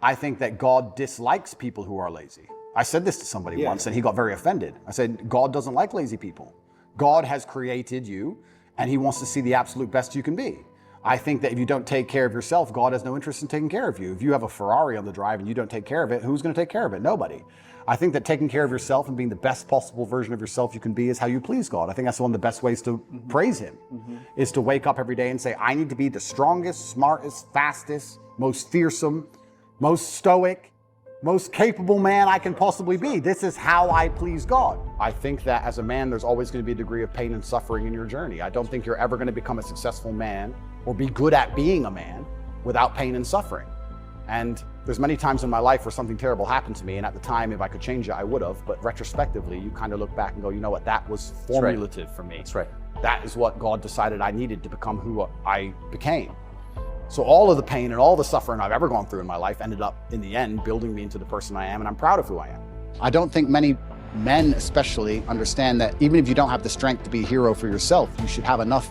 I think that God dislikes people who are lazy. I said this to somebody once and he got very offended. I said, God doesn't like lazy people. God has created you and he wants to see the absolute best you can be. I think that if you don't take care of yourself, God has no interest in taking care of you. If you have a Ferrari on the drive and you don't take care of it, who's going to take care of it? Nobody. I think that taking care of yourself and being the best possible version of yourself you can be is how you please God. I think that's one of the best ways to praise him, is to wake up every day and say, I need to be the strongest, smartest, fastest, most fearsome, most stoic, most capable man I can possibly be. This is how I please God. I think that as a man, there's always going to be a degree of pain and suffering in your journey. I don't think you're ever going to become a successful man or be good at being a man without pain and suffering. And there's many times in my life where something terrible happened to me, and at the time, if I could change it, I would have. But retrospectively, you kind of look back and go, you know what, that was formulative for me. That's right. That is what God decided I needed to become who I became. So all of the pain and all the suffering I've ever gone through in my life ended up, in the end, building me into the person I am, and I'm proud of who I am. I don't think many men especially understand that even if you don't have the strength to be a hero for yourself, you should have enough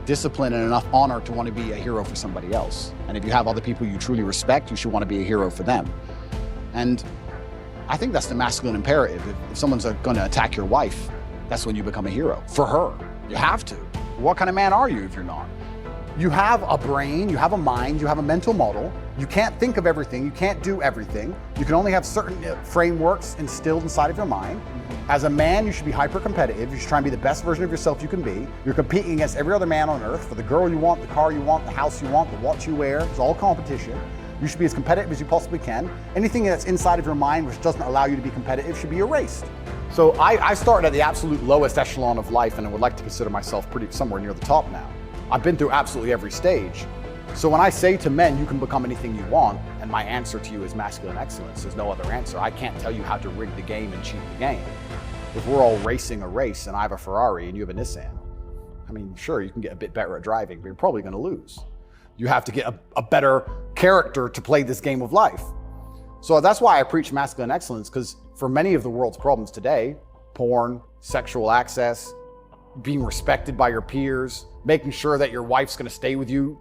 discipline and enough honor to want to be a hero for somebody else. And if you have other people you truly respect, you should want to be a hero for them. And I think that's the masculine imperative. If someone's going to attack your wife, that's when you become a hero for her. You have to. What kind of man are you if you're not? You have a brain, you have a mind, you have a mental model. You can't think of everything, you can't do everything. You can only have certain frameworks instilled inside of your mind. As a man, you should be hyper competitive. You should try and be the best version of yourself you can be. You're competing against every other man on earth for the girl you want, the car you want, the house you want, the watch you wear. It's all competition. You should be as competitive as you possibly can. Anything that's inside of your mind which doesn't allow you to be competitive should be erased. So I started at the absolute lowest echelon of life, and I would like to consider myself somewhere near the top now. I've been through absolutely every stage. So when I say to men, you can become anything you want, and my answer to you is masculine excellence, there's no other answer. I can't tell you how to rig the game and cheat the game. If we're all racing a race and I have a Ferrari and you have a Nissan, I mean, sure, you can get a bit better at driving, but you're probably gonna lose. You have to get a better character to play this game of life. So that's why I preach masculine excellence, because for many of the world's problems today, porn, sexual access, being respected by your peers, making sure that your wife's gonna stay with you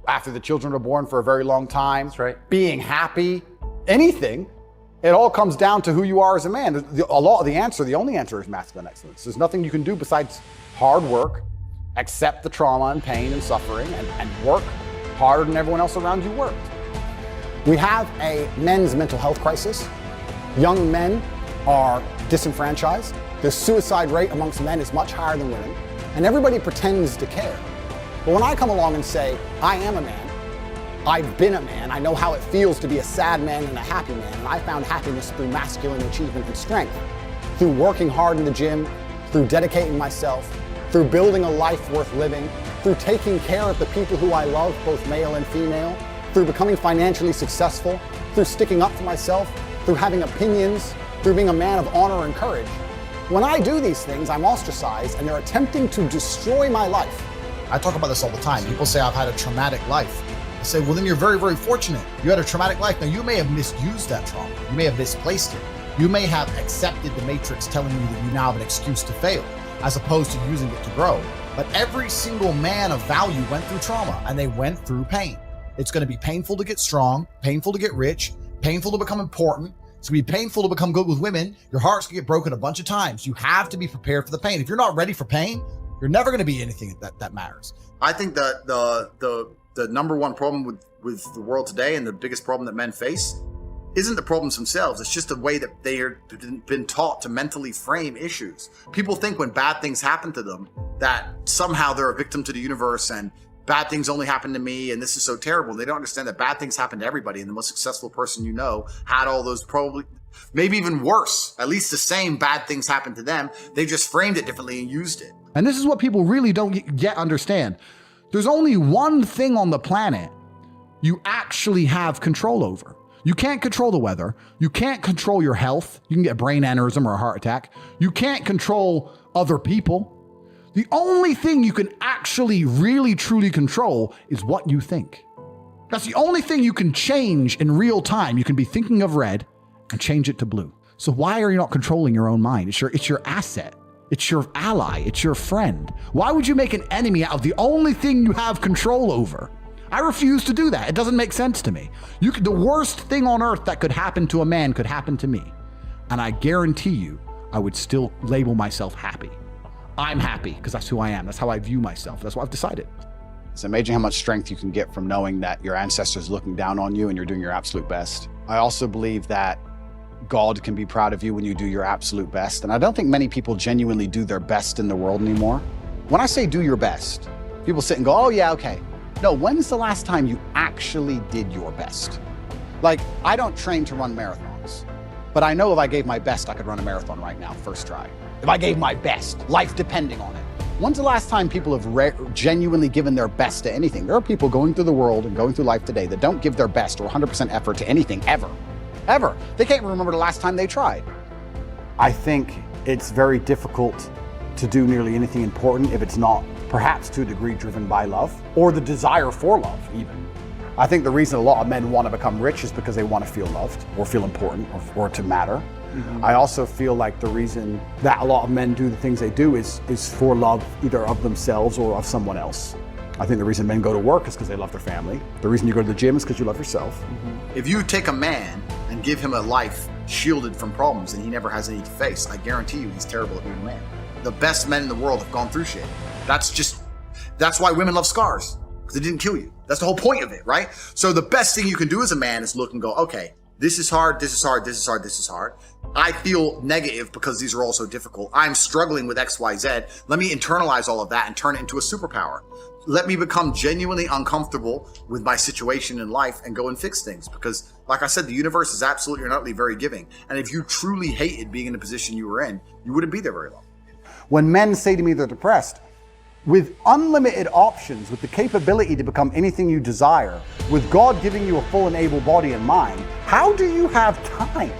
after the children are born for a very long time, that's right. Being happy, anything, it all comes down to who you are as a man. The only answer is masculine excellence. There's nothing you can do besides hard work, accept the trauma and pain and suffering, and work harder than everyone else around you worked. We have a men's mental health crisis. Young men are disenfranchised. The suicide rate amongst men is much higher than women, and everybody pretends to care. But when I come along and say, I am a man, I've been a man, I know how it feels to be a sad man and a happy man, and I found happiness through masculine achievement and strength, through working hard in the gym, through dedicating myself, through building a life worth living, through taking care of the people who I love, both male and female, through becoming financially successful, through sticking up for myself, through having opinions, through being a man of honor and courage. When I do these things, I'm ostracized and they're attempting to destroy my life. I talk about this all the time. People say I've had a traumatic life. I say, well, then you're very, very fortunate. You had a traumatic life. Now, you may have misused that trauma. You may have misplaced it. You may have accepted the matrix telling you that you now have an excuse to fail, as opposed to using it to grow. But every single man of value went through trauma, and they went through pain. It's going to be painful to get strong, painful to get rich, painful to become important. It's going to be painful to become good with women. Your heart's going to get broken a bunch of times. You have to be prepared for the pain. If you're not ready for pain, you're never going to be anything that matters. I think that the number one problem with the world today, and the biggest problem that men face, isn't the problems themselves. It's just the way that they are been taught to mentally frame issues. People think when bad things happen to them that somehow they're a victim to the universe and bad things only happen to me and this is so terrible. They don't understand that bad things happen to everybody, and the most successful person you know had all those, probably maybe even worse, at least the same bad things happened to them. They just framed it differently and used it. And this is what people really don't yet understand. There's only one thing on the planet you actually have control over. You can't control the weather. You can't control your health. You can get a brain aneurysm or a heart attack. You can't control other people. The only thing you can actually really truly control is what you think. That's the only thing you can change in real time. You can be thinking of red and change it to blue. So why are you not controlling your own mind? It's your asset. It's your ally. It's your friend. Why would you make an enemy out of the only thing you have control over? I refuse to do that. It doesn't make sense to me. The worst thing on earth that could happen to a man could happen to me. And I guarantee you, I would still label myself happy. I'm happy because that's who I am. That's how I view myself. That's what I've decided. It's amazing how much strength you can get from knowing that your ancestors looking down on you and you're doing your absolute best. I also believe that God can be proud of you when you do your absolute best. And I don't think many people genuinely do their best in the world anymore. When I say do your best, people sit and go, oh yeah, okay. No, when's the last time you actually did your best? Like, I don't train to run marathons, but I know if I gave my best, I could run a marathon right now, first try. If I gave my best, life depending on it. When's the last time people have genuinely given their best to anything? There are people going through the world and going through life today that don't give their best or 100% effort to anything ever. Ever. They can't remember the last time they tried. I think it's very difficult to do nearly anything important if it's not perhaps to a degree driven by love or the desire for love even. I think the reason a lot of men want to become rich is because they want to feel loved or feel important or to matter. Mm-hmm. I also feel like the reason that a lot of men do the things they do is for love either of themselves or of someone else. I think the reason men go to work is because they love their family. The reason you go to the gym is because you love yourself. Mm-hmm. If you take a man and give him a life shielded from problems and he never has any to face, I guarantee you he's terrible at being a man. The best men in the world have gone through shit. That's why women love scars, because it didn't kill you. That's the whole point of it, right? So the best thing you can do as a man is look and go, okay, this is hard, this is hard, this is hard, this is hard. I feel negative because these are all so difficult. I'm struggling with X, Y, Z. Let me internalize all of that and turn it into a superpower. Let me become genuinely uncomfortable with my situation in life and go and fix things. Because like I said, the universe is absolutely and utterly very giving. And if you truly hated being in the position you were in, you wouldn't be there very long. When men say to me they're depressed, with unlimited options, with the capability to become anything you desire, with God giving you a full and able body and mind, how do you have time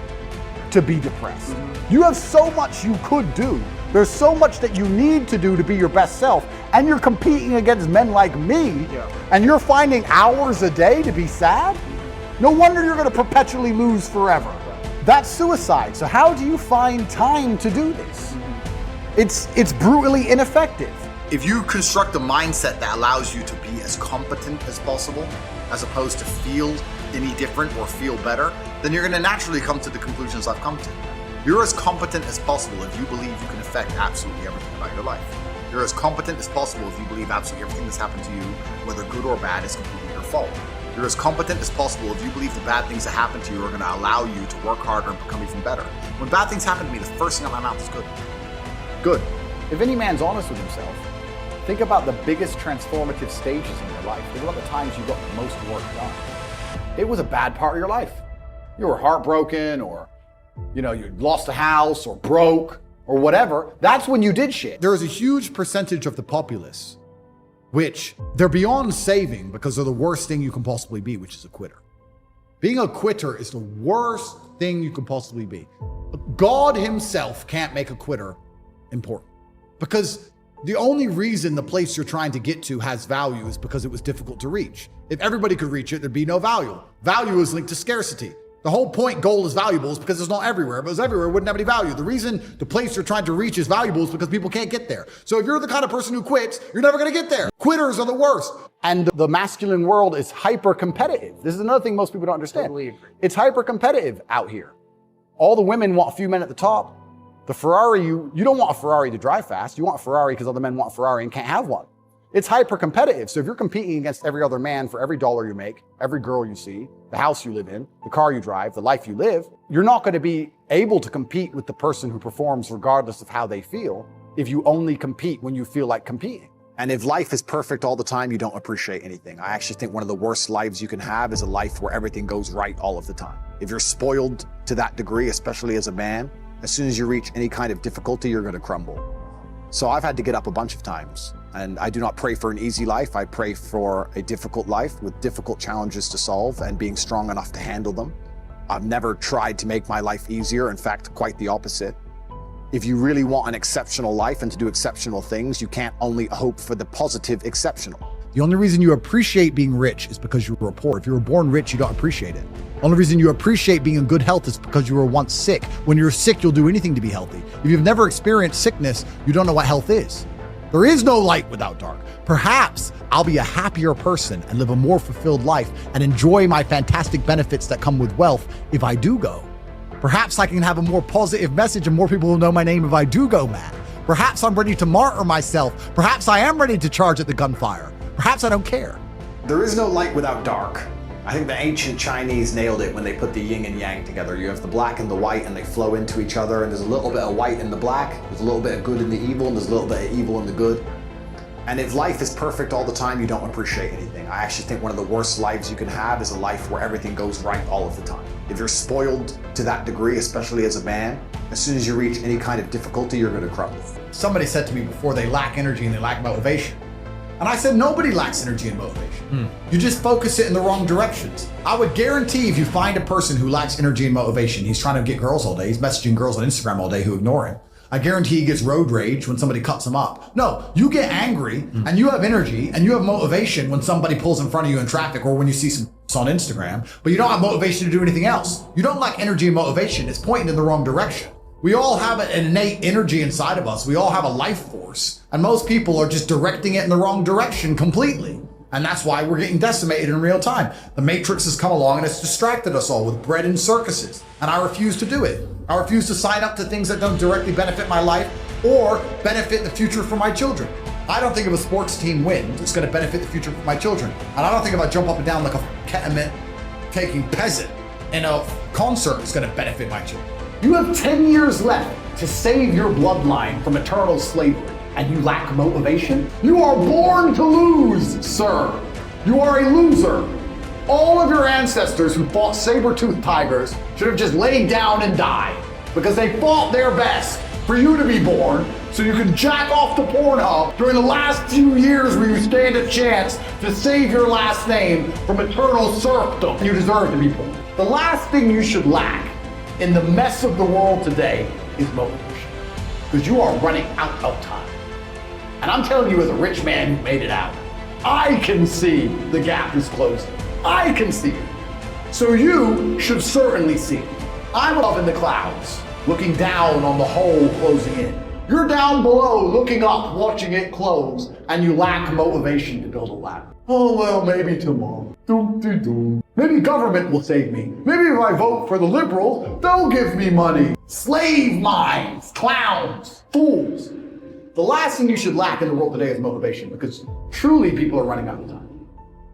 to be depressed? Mm-hmm. You have so much you could do. There's so much that you need to do to be your best self, and you're competing against men like me, and you're finding hours a day to be sad? No wonder you're gonna perpetually lose forever. That's suicide. So how do you find time to do this? It's brutally ineffective. If you construct a mindset that allows you to be as competent as possible, as opposed to feel any different or feel better, then you're gonna naturally come to the conclusions I've come to. You're as competent as possible if you believe you can affect absolutely everything about your life. You're as competent as possible if you believe absolutely everything that's happened to you, whether good or bad, is completely your fault. You're as competent as possible if you believe the bad things that happen to you are gonna allow you to work harder and become even better. When bad things happen to me, the first thing out of my mouth is good. Good. If any man's honest with himself, think about the biggest transformative stages in your life. Think about the times you got the most work done. It was a bad part of your life. You were heartbroken, or you lost a house, or broke, or whatever. That's when you did shit. There is a huge percentage of the populace which they're beyond saving because they're the worst thing you can possibly be, which is a quitter. Being a quitter is the worst thing you can possibly be. God himself can't make a quitter important, because the only reason the place you're trying to get to has value is because it was difficult to reach. If everybody could reach it, there'd be no value. Value is linked to scarcity. The whole point gold is valuable is because it's not everywhere. If it was everywhere, it wouldn't have any value. The reason the place you're trying to reach is valuable is because people can't get there. So if you're the kind of person who quits, you're never gonna get there. Quitters are the worst. And the masculine world is hyper competitive. This is another thing most people don't understand. Totally agree. It's hyper competitive out here. All the women want a few men at the top. The Ferrari, you don't want a Ferrari to drive fast. You want a Ferrari because other men want a Ferrari and can't have one. It's hyper competitive. So if you're competing against every other man for every dollar you make, every girl you see, the house you live in, the car you drive, the life you live, you're not going to be able to compete with the person who performs regardless of how they feel if you only compete when you feel like competing. And if life is perfect all the time, you don't appreciate anything. I actually think one of the worst lives you can have is a life where everything goes right all of the time. If you're spoiled to that degree, especially as a man, as soon as you reach any kind of difficulty, you're going to crumble. So I've had to get up a bunch of times, and I do not pray for an easy life. I pray for a difficult life with difficult challenges to solve and being strong enough to handle them. I've never tried to make my life easier. In fact, quite the opposite. If you really want an exceptional life and to do exceptional things, you can't only hope for the positive exceptional. The only reason you appreciate being rich is because you were poor. If you were born rich, you don't appreciate it. The only reason you appreciate being in good health is because you were once sick. When you're sick, you'll do anything to be healthy. If you've never experienced sickness, you don't know what health is. There is no light without dark. Perhaps I'll be a happier person and live a more fulfilled life and enjoy my fantastic benefits that come with wealth if I do go. Perhaps I can have a more positive message and more people will know my name if I do go mad. Perhaps I'm ready to martyr myself. Perhaps I am ready to charge at the gunfire. Perhaps I don't care. There is no light without dark. I think the ancient Chinese nailed it when they put the yin and yang together. You have the black and the white and they flow into each other, and there's a little bit of white in the black, there's a little bit of good in the evil, and there's a little bit of evil in the good. And if life is perfect all the time, you don't appreciate anything. I actually think one of the worst lives you can have is a life where everything goes right all of the time. If you're spoiled to that degree, especially as a man, as soon as you reach any kind of difficulty, you're going to crumble. Somebody said to me before, they lack energy and they lack motivation. And I said, nobody lacks energy and motivation. You just focus it in the wrong directions. I would guarantee if you find a person who lacks energy and motivation, he's trying to get girls all day, he's messaging girls on Instagram all day who ignore him. I guarantee he gets road rage when somebody cuts him up. No, you get angry and you have energy and you have motivation when somebody pulls in front of you in traffic or when you see some on Instagram, but you don't have motivation to do anything else. You don't lack energy and motivation. It's pointing in the wrong direction. We all have an innate energy inside of us. We all have a life force, and most people are just directing it in the wrong direction completely. And that's why we're getting decimated in real time. The Matrix has come along and it's distracted us all with bread and circuses. And I refuse to do it. I refuse to sign up to things that don't directly benefit my life or benefit the future for my children. I don't think if a sports team wins, it's going to benefit the future for my children. And I don't think if I jump up and down like a ketamine taking peasant in a concert, it's going to benefit my children. You have 10 years left to save your bloodline from eternal slavery, and you lack motivation? You are born to lose, sir. You are a loser. All of your ancestors who fought saber-toothed tigers should have just laid down and died because they fought their best for you to be born so you can jack off to Pornhub during the last few years where you stand a chance to save your last name from eternal serfdom. You deserve to be born. The last thing you should lack in the mess of the world today is motivation, because you are running out of time. And I'm telling you, as a rich man who made it out, I can see the gap is closing. I can see it. So you should certainly see it. I'm up in the clouds, looking down on the hole closing in. You're down below, looking up, watching it close, and you lack motivation to build a ladder. Oh, well, maybe tomorrow. Maybe government will save me. Maybe if I vote for the liberals, they'll give me money. Slave minds, clowns, fools. The last thing you should lack in the world today is motivation, because truly people are running out of time.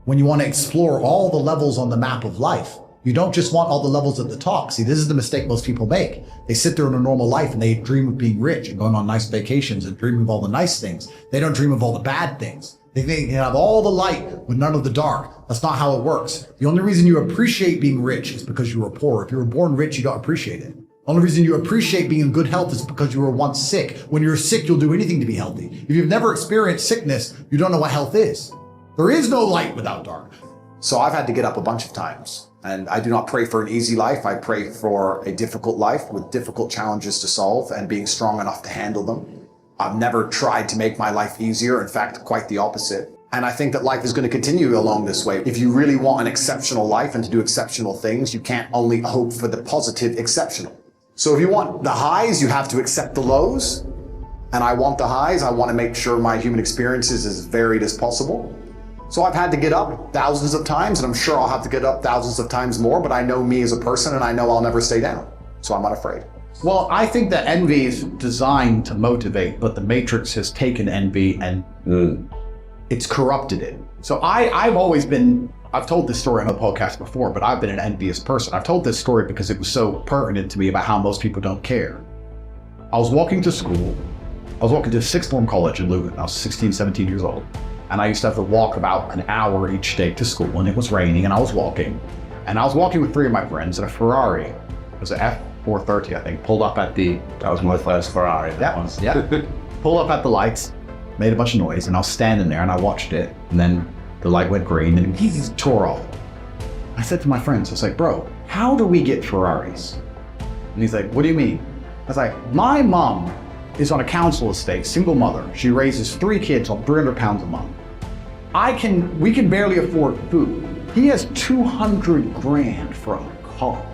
When you want to explore all the levels on the map of life, you don't just want all the levels at the top. See, this is the mistake most people make. They sit there in a normal life and they dream of being rich and going on nice vacations and dream of all the nice things. They don't dream of all the bad things. They think they have all the light with none of the dark. That's not how it works. The only reason you appreciate being rich is because you were poor. If you were born rich, you don't appreciate it. The only reason you appreciate being in good health is because you were once sick. When you're sick, you'll do anything to be healthy. If you've never experienced sickness, you don't know what health is. There is no light without dark. So I've had to get up a bunch of times, and I do not pray for an easy life. I pray for a difficult life with difficult challenges to solve and being strong enough to handle them. I've never tried to make my life easier. In fact, quite the opposite. And I think that life is going to continue along this way. If you really want an exceptional life and to do exceptional things, you can't only hope for the positive exceptional. So if you want the highs, you have to accept the lows. And I want the highs. I want to make sure my human experience is as varied as possible. So I've had to get up thousands of times, and I'm sure I'll have to get up thousands of times more, but I know me as a person and I know I'll never stay down. So I'm not afraid. Well, I think that envy is designed to motivate, but the Matrix has taken envy and it's corrupted it. So I've always been, I've told this story on a podcast before, but I've been an envious person. I've told this story because it was so pertinent to me about how most people don't care. I was walking to school. I was walking to sixth form college in Luton. I was 16, 17 years old. And I used to have to walk about an hour each day to school, and it was raining, and I was walking. And I was walking with three of my friends, and a Ferrari, it was an F430, I think, pulled up at the... That was my first Ferrari, that one. Yeah. Pulled up at the lights, made a bunch of noise, and I was standing there, and I watched it, and then the light went green, and he just tore off. I said to my friends, I was like, bro, how do we get Ferraris? And he's like, what do you mean? I was like, my mom is on a council estate, single mother. She raises 3 kids on 300 pounds a month. We can barely afford food. He has 200 grand for a car.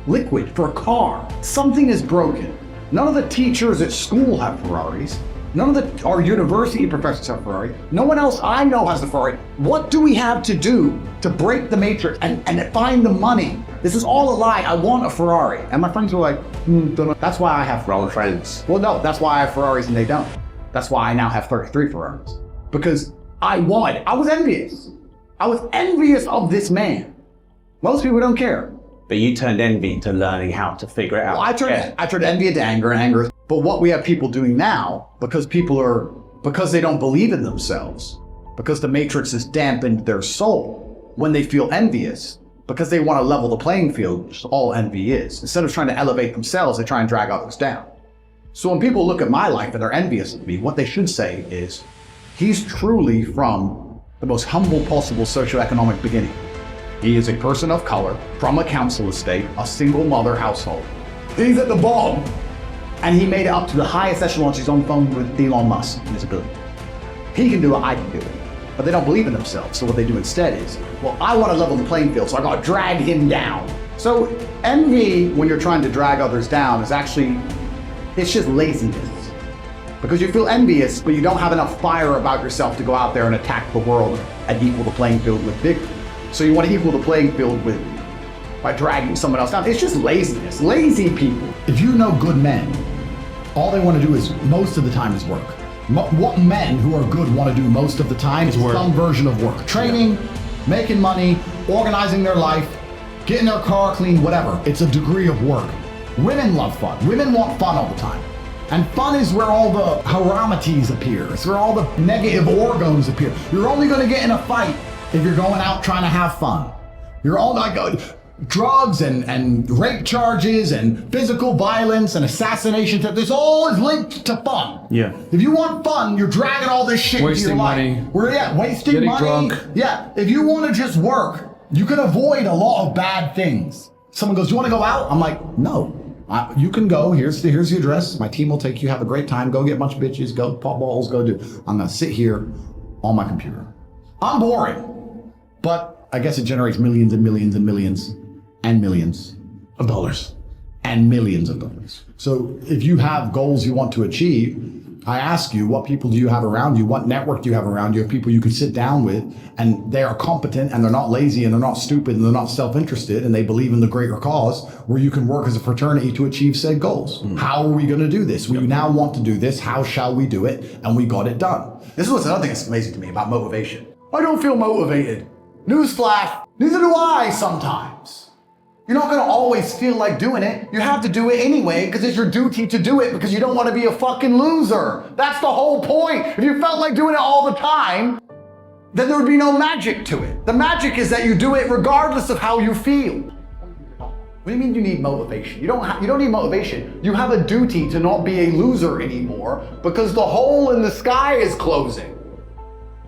Liquid for a car. Something is broken. None of the teachers at school have Ferraris. None of our university professors have Ferrari. No one else I know has a Ferrari. What do we have to do to break the matrix and find the money? This is all a lie. I want a Ferrari. And my friends were like, don't know. That's why I have Wrong friends. Well, no, that's why I have Ferraris and they don't. That's why I now have 33 Ferraris. Because I was envious. I was envious of this man. Most people don't care. But you turned envy into learning how to figure it out. Well, I turned envy into anger and anger. But what we have people doing now, because they don't believe in themselves, because the matrix has dampened their soul, when they feel envious, because they want to level the playing field, which is all envy is. Instead of trying to elevate themselves, they try and drag others down. So when people look at my life and they're envious of me, what they should say is, he's truly from the most humble possible socioeconomic beginning. He is a person of color, from a council estate, a single mother household. He's at the bottom, and he made it up to the highest echelons. He's on the phone with Elon Musk and his ability. He can do it, I can do it. But they don't believe in themselves, so what they do instead is, well, I want to level the playing field, so I gotta drag him down. So envy, when you're trying to drag others down, is actually, it's just laziness. Because you feel envious, but you don't have enough fire about yourself to go out there and attack the world and equal the playing field with victory. So you want to equal the playing field by dragging someone else down. It's just laziness, lazy people. If you know good men, all they want to do is, most of the time, is work. What men who are good want to do most of the time is some version of work. Training, making money, organizing their life, getting their car clean, whatever. It's a degree of work. Women love fun. Women want fun all the time. And fun is where all the haramities appear. It's where all the negative orgons appear. You're only going to get in a fight if you're going out trying to have fun. You're all like drugs and rape charges and physical violence and assassination. This all is linked to fun. Yeah. If you want fun, you're dragging all this shit into your life. Wasting getting money. Drunk. Yeah. If you want to just work, you can avoid a lot of bad things. Someone goes, "Do you want to go out?" I'm like, "No. You can go. Here's the address. My team will take you. Have a great time. Go get a bunch of bitches. Go pop balls. Go do. I'm gonna sit here on my computer. I'm boring, but I guess it generates millions and millions and millions and millions of dollars and millions of dollars. So if you have goals you want to achieve, I ask you, what people do you have around you? What network do you have around you of people you can sit down with and they are competent and they're not lazy and they're not stupid and they're not self-interested and they believe in the greater cause where you can work as a fraternity to achieve said goals? How are we going to do this? We now want to do this. How shall we do it? And we got it done. This is what's another thing that's amazing to me about motivation. I don't feel motivated. Newsflash, neither do I sometimes. You're not gonna always feel like doing it. You have to do it anyway because it's your duty to do it because you don't want to be a fucking loser. That's the whole point. If you felt like doing it all the time, then there would be no magic to it. The magic is that you do it regardless of how you feel. What do you mean you need motivation? You don't need motivation. You have a duty to not be a loser anymore because the hole in the sky is closing.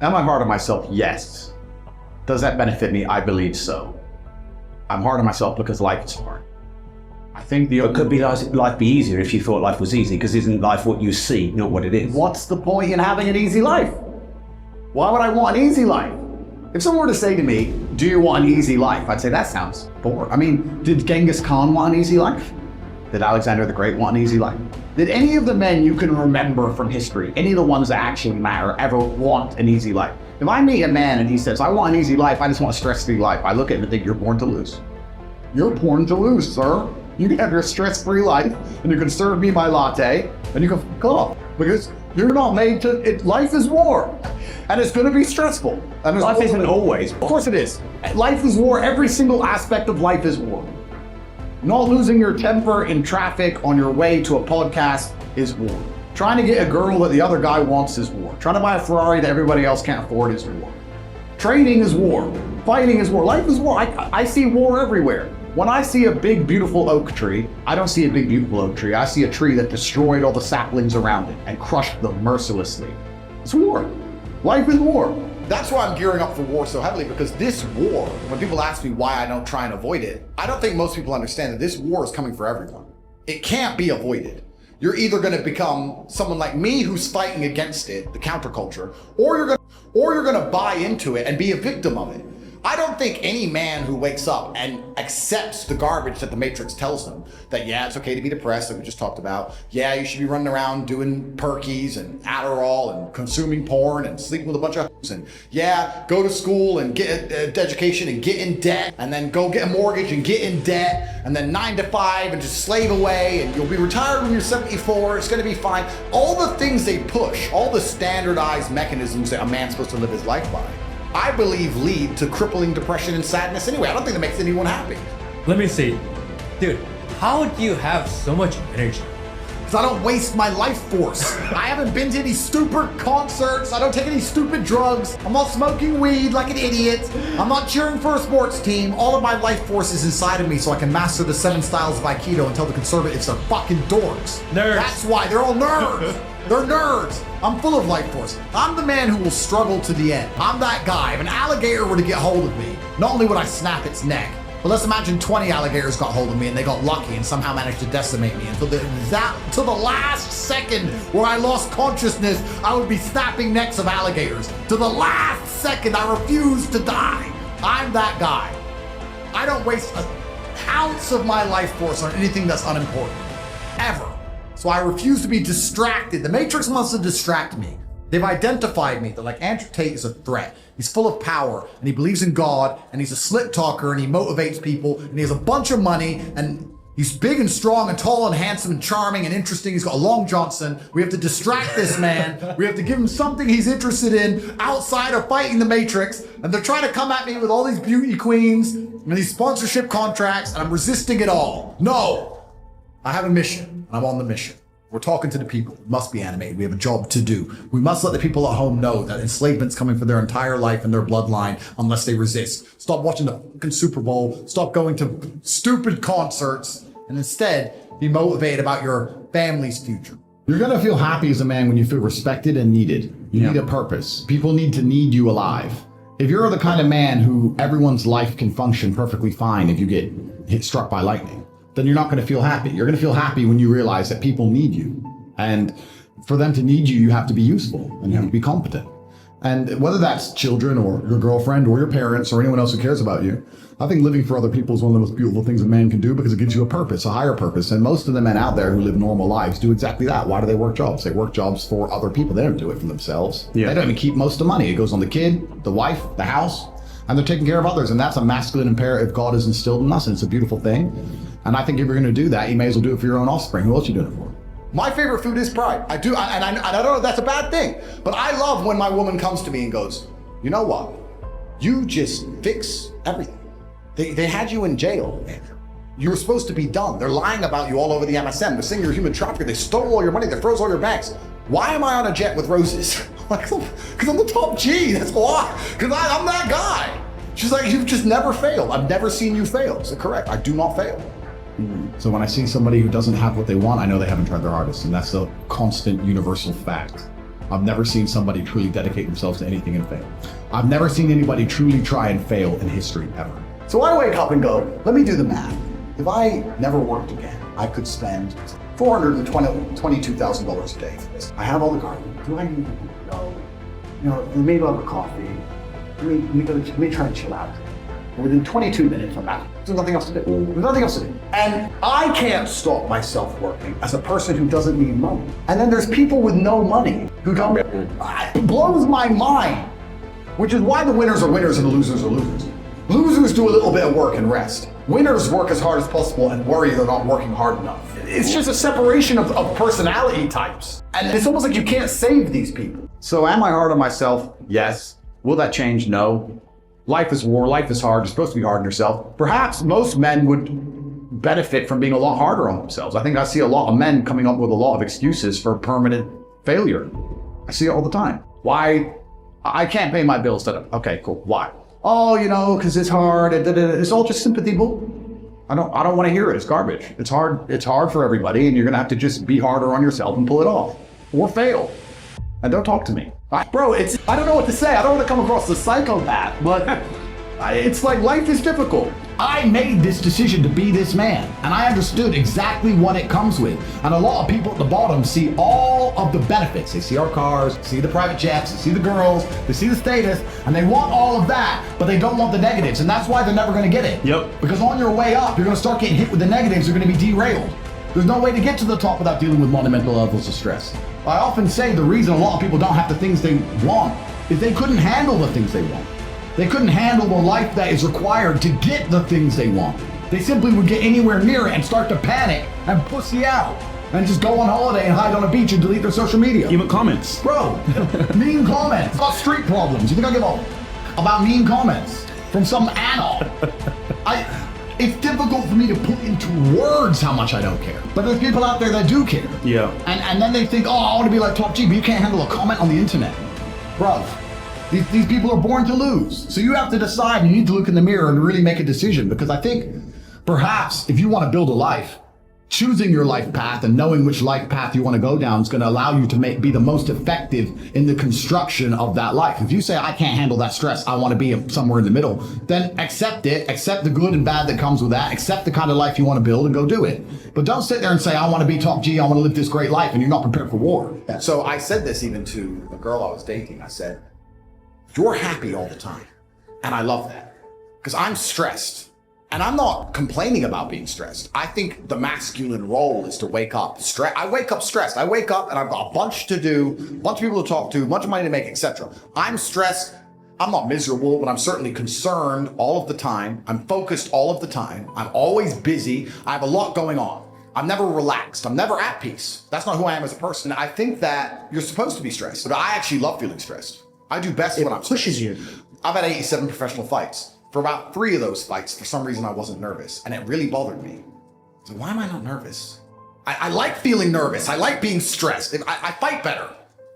Am I hard on myself? Yes. Does that benefit me? I believe so. I'm hard on myself because life is hard. I think But could life be easier if you thought life was easy? Because isn't life what you see, not what it is? What's the point in having an easy life? Why would I want an easy life? If someone were to say to me, "Do you want an easy life?" I'd say, that sounds boring. I mean, did Genghis Khan want an easy life? Did Alexander the Great want an easy life? Did any of the men you can remember from history, any of the ones that actually matter, ever want an easy life? If I meet a man and he says, "I want an easy life, I just want a stress-free life," I look at him and think, "You're born to lose. You're born to lose, sir. You can have your stress-free life, and you can serve me my latte, and you can fuck off. Because you're not made to, life is war. And it's gonna be stressful. And Life isn't always war. Of course it is. Life is war. Every single aspect of life is war. Not losing your temper in traffic on your way to a podcast is war. Trying to get a girl that the other guy wants is war. Trying to buy a Ferrari that everybody else can't afford is war. Training is war. Fighting is war. Life is war. I see war everywhere. When I see a big, beautiful oak tree, I don't see a big, beautiful oak tree. I see a tree that destroyed all the saplings around it and crushed them mercilessly. It's war. Life is war. That's why I'm gearing up for war so heavily, because this war, when people ask me why I don't try and avoid it, I don't think most people understand that this war is coming for everyone. It can't be avoided. You're either going to become someone like me who's fighting against it, the counterculture, or you're going to buy into it and be a victim of it. I don't think any man who wakes up and accepts the garbage that the Matrix tells them, that yeah, it's okay to be depressed, like we just talked about. Yeah, you should be running around doing perkies and Adderall and consuming porn and sleeping with a bunch of hoes, and yeah, go to school and get an education and get in debt, and then go get a mortgage and get in debt, and then 9 to 5 and just slave away, and you'll be retired when you're 74, it's gonna be fine. All the things they push, all the standardized mechanisms that a man's supposed to live his life by, I believe lead to crippling depression and sadness anyway. I don't think that makes anyone happy. Let me see. Dude, how do you have so much energy? Because I don't waste my life force. I haven't been to any stupid concerts. I don't take any stupid drugs. I'm not smoking weed like an idiot. I'm not cheering for a sports team. All of my life force is inside of me so I can master the 7 styles of Aikido and tell the conservatives they're fucking dorks. Nerds. That's why they're all nerds. They're nerds. I'm full of life force. I'm the man who will struggle to the end. I'm that guy. If an alligator were to get hold of me, not only would I snap its neck, but let's imagine 20 alligators got hold of me and they got lucky and somehow managed to decimate me until the last second where I lost consciousness, I would be snapping necks of alligators. To the last second, I refuse to die. I'm that guy. I don't waste an ounce of my life force on anything that's unimportant. Ever. So I refuse to be distracted. The Matrix wants to distract me. They've identified me. They're like, Andrew Tate is a threat. He's full of power and he believes in God and he's a slick talker and he motivates people and he has a bunch of money and he's big and strong and tall and handsome and charming and interesting. He's got a Long Johnson. We have to distract this man. We have to give him something he's interested in outside of fighting the Matrix. And they're trying to come at me with all these beauty queens and these sponsorship contracts and I'm resisting it all. No. I have a mission, and I'm on the mission. We're talking to the people. It must be animated. We have a job to do. We must let the people at home know that enslavement's coming for their entire life and their bloodline unless they resist. Stop watching the fucking Super Bowl. Stop going to stupid concerts, and instead be motivated about your family's future. You're gonna feel happy as a man when you feel respected and needed. You need a purpose. People need to need you alive. If you're the kind of man who everyone's life can function perfectly fine if you get struck by lightning, then you're not going to feel happy. You're going to feel happy when you realize that people need you. And for them to need you, you have to be useful and you have to be competent. And whether that's children or your girlfriend or your parents or anyone else who cares about you, I think living for other people is one of the most beautiful things a man can do because it gives you a purpose, a higher purpose. And most of the men out there who live normal lives do exactly that. Why do they work jobs? They work jobs for other people. They don't do it for themselves. They don't even keep most of the money. It goes on the kid, the wife, the house, and they're taking care of others. And that's a masculine imperative God has instilled in us, and it's a beautiful thing. And I think if you're going to do that, you may as well do it for your own offspring. Who else are you doing it for? My favorite food is pride. I do, and I don't know if that's a bad thing, but I love when my woman comes to me and goes, you know what? You just fix everything. They had you in jail. You were supposed to be done. They're lying about you all over the MSN. They're saying you're a human trafficker. They stole all your money. They froze all your banks. Why am I on a jet with roses? Because I'm the top G. That's why. Because I'm that guy. She's like, you've just never failed. I've never seen you fail. I said, correct. I do not fail. So when I see somebody who doesn't have what they want, I know they haven't tried their hardest. And that's a constant universal fact. I've never seen somebody truly dedicate themselves to anything and fail. I've never seen anybody truly try and fail in history ever. So I wake up and go, let me do the math. If I never worked again, I could spend $422,000 a day for this. I have all the cars. Do I need to go? You know, maybe I'll have a coffee. Let me try and chill out. And within 22 minutes, I'm out. There's nothing else to do. There's nothing else to do. And I can't stop myself working as a person who doesn't need money. And then there's people with no money who don't. It blows my mind. Which is why the winners are winners and the losers are losers. Losers do a little bit of work and rest. Winners work as hard as possible and worry they're not working hard enough. It's just a separation of personality types. And it's almost like you can't save these people. So am I hard on myself? Yes. Will that change? No. Life is war, life is hard, you're supposed to be hard on yourself. Perhaps most men would benefit from being a lot harder on themselves. I think I see a lot of men coming up with a lot of excuses for permanent failure. I see it all the time. Why? I can't pay my bills. Okay, cool. Why? Oh, you know, because it's hard. It's all just sympathy bull. I don't want to hear it. It's garbage. It's hard for everybody, and you're gonna have to just be harder on yourself and pull it off. Or fail. And don't talk to me. Bro, I don't know what to say. I don't want to come across as a psychopath, but It's like life is difficult. I made this decision to be this man, and I understood exactly what it comes with. And a lot of people at the bottom see all of the benefits. They see our cars, see the private jets, they see the girls, they see the status, and they want all of that, but they don't want the negatives, and that's why they're never gonna get it. Yep. Because on your way up, you're gonna start getting hit with the negatives, you're gonna be derailed. There's no way to get to the top without dealing with monumental levels of stress. I often say the reason a lot of people don't have the things they want is they couldn't handle the things they want. They couldn't handle the life that is required to get the things they want. They simply would get anywhere near it and start to panic and pussy out and just go on holiday and hide on a beach and delete their social media. Even comments. Bro, mean comments about street problems. You think I give a about mean comments from some anal? It's difficult for me to put into words how much I don't care. But there's people out there that do care. Yeah. And then they think, oh, I want to be like Top G, but you can't handle a comment on the internet. Bro, these people are born to lose. So you have to decide, you need to look in the mirror and really make a decision, because I think perhaps if you want to build a life, choosing your life path and knowing which life path you want to go down is going to allow you to be the most effective in the construction of that life. If you say, I can't handle that stress, I want to be somewhere in the middle, then accept it, accept the good and bad that comes with that, accept the kind of life you want to build and go do it. But don't sit there and say, I want to be Top G, I want to live this great life, and you're not prepared for war. So I said this even to a girl I was dating. I said, you're happy all the time. And I love that. Because I'm stressed. And I'm not complaining about being stressed. I think the masculine role is to wake up stressed. I wake up stressed. I wake up and I've got a bunch to do, a bunch of people to talk to, a bunch of money to make, etc. I'm stressed. I'm not miserable, but I'm certainly concerned all of the time. I'm focused all of the time. I'm always busy. I have a lot going on. I'm never relaxed. I'm never at peace. That's not who I am as a person. I think that you're supposed to be stressed, but I actually love feeling stressed. I do best when I'm pushes stressed. you. I've had 87 professional fights. For about 3 of those fights, for some reason I wasn't nervous, and it really bothered me. So why am I not nervous? I like feeling nervous. I like being stressed. I fight better.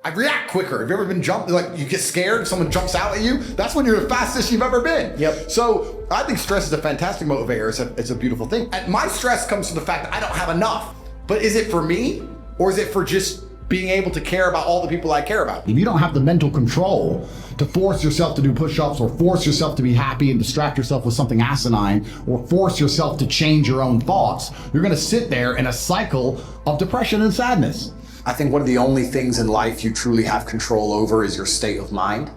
I react quicker. Have you ever been jumped, like you get scared, someone jumps out at you? That's when you're the fastest you've ever been. Yep. So I think stress is a fantastic motivator. It's a beautiful thing. And my stress comes from the fact that I don't have enough. But is it for me, or is it for just being able to care about all the people I care about? If you don't have the mental control to force yourself to do push-ups, or force yourself to be happy and distract yourself with something asinine, or force yourself to change your own thoughts, you're gonna sit there in a cycle of depression and sadness. I think one of the only things in life you truly have control over is your state of mind.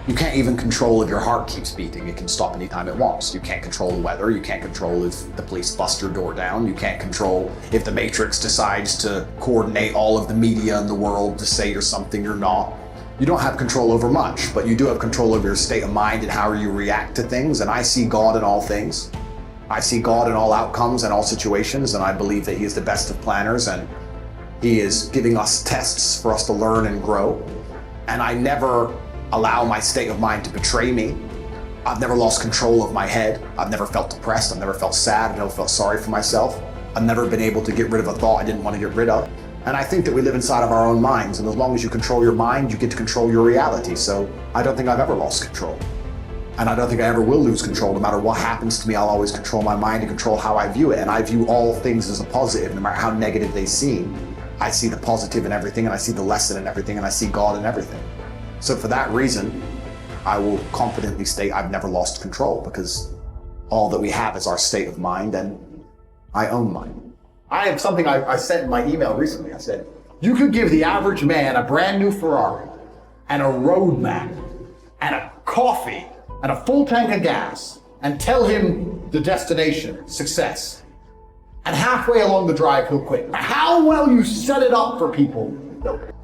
You can't even control if your heart keeps beating. It can stop anytime it wants. You can't control the weather. You can't control if the police bust your door down. You can't control if the Matrix decides to coordinate all of the media in the world to say you're something you're not. You don't have control over much, but you do have control over your state of mind and how you react to things. And I see God in all things. I see God in all outcomes and all situations, and I believe that He is the best of planners, and He is giving us tests for us to learn and grow. And I never allow my state of mind to betray me. I've never lost control of my head. I've never felt depressed. I've never felt sad. I've never felt sorry for myself. I've never been able to get rid of a thought I didn't want to get rid of. And I think that we live inside of our own minds, and as long as you control your mind, you get to control your reality. So I don't think I've ever lost control. And I don't think I ever will lose control. No matter what happens to me, I'll always control my mind and control how I view it. And I view all things as a positive, no matter how negative they seem. I see the positive in everything, and I see the lesson in everything, and I see God in everything. So for that reason, I will confidently state I've never lost control, because all that we have is our state of mind, and I own mine. I have something I sent in my email recently. I said, you could give the average man a brand new Ferrari and a road map and a coffee and a full tank of gas and tell him the destination, success. And halfway along the drive, he'll quit. How well you set it up for people.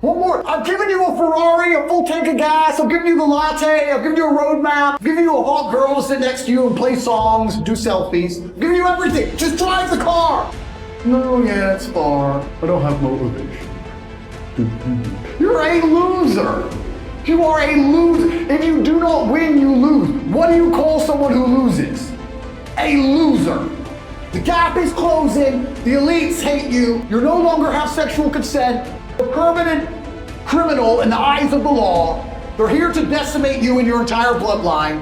One more. I've given you a Ferrari, a full tank of gas. I've given you the latte. I've given you a road map. I've given you a hot girl to sit next to you and play songs, do selfies. I've given you everything. Just drive the car. No, yeah, it's far. I don't have motivation. You're a loser. You are a loser. If you do not win, you lose. What do you call someone who loses? A loser. The gap is closing. The elites hate you. You no longer have sexual consent. A permanent criminal in the eyes of the law. They're here to decimate you and your entire bloodline.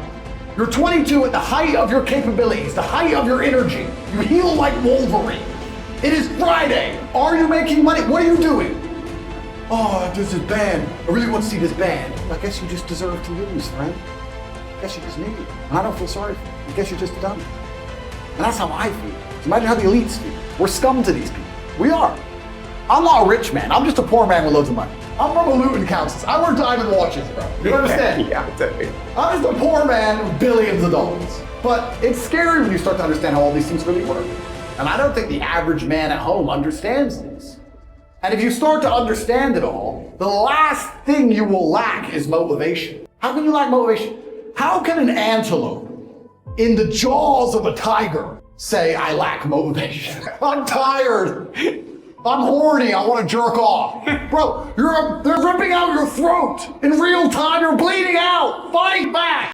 You're 22 at the height of your capabilities, the height of your energy. You heal like Wolverine. It is Friday. Are you making money? What are you doing? Oh, there's this band. I really want to see this band. I guess you just deserve to lose, friend. I guess you just need it. And I don't feel sorry for you. I guess you're just a dummy. And that's how I feel. So imagine how the elites feel. We're scum to these people. We are. I'm not a rich man. I'm just a poor man with loads of money. I'm from a Luton, Kansas. I wear diamond watches, bro. You understand? Yeah, definitely. I'm just a poor man with billions of dollars. But it's scary when you start to understand how all these things really work. And I don't think the average man at home understands this. And if you start to understand it all, the last thing you will lack is motivation. How can you lack motivation? How can an antelope in the jaws of a tiger say, I lack motivation? I'm tired. I'm horny, I want to jerk off. Bro, they're ripping out your throat in real time, you're bleeding out. Fight back.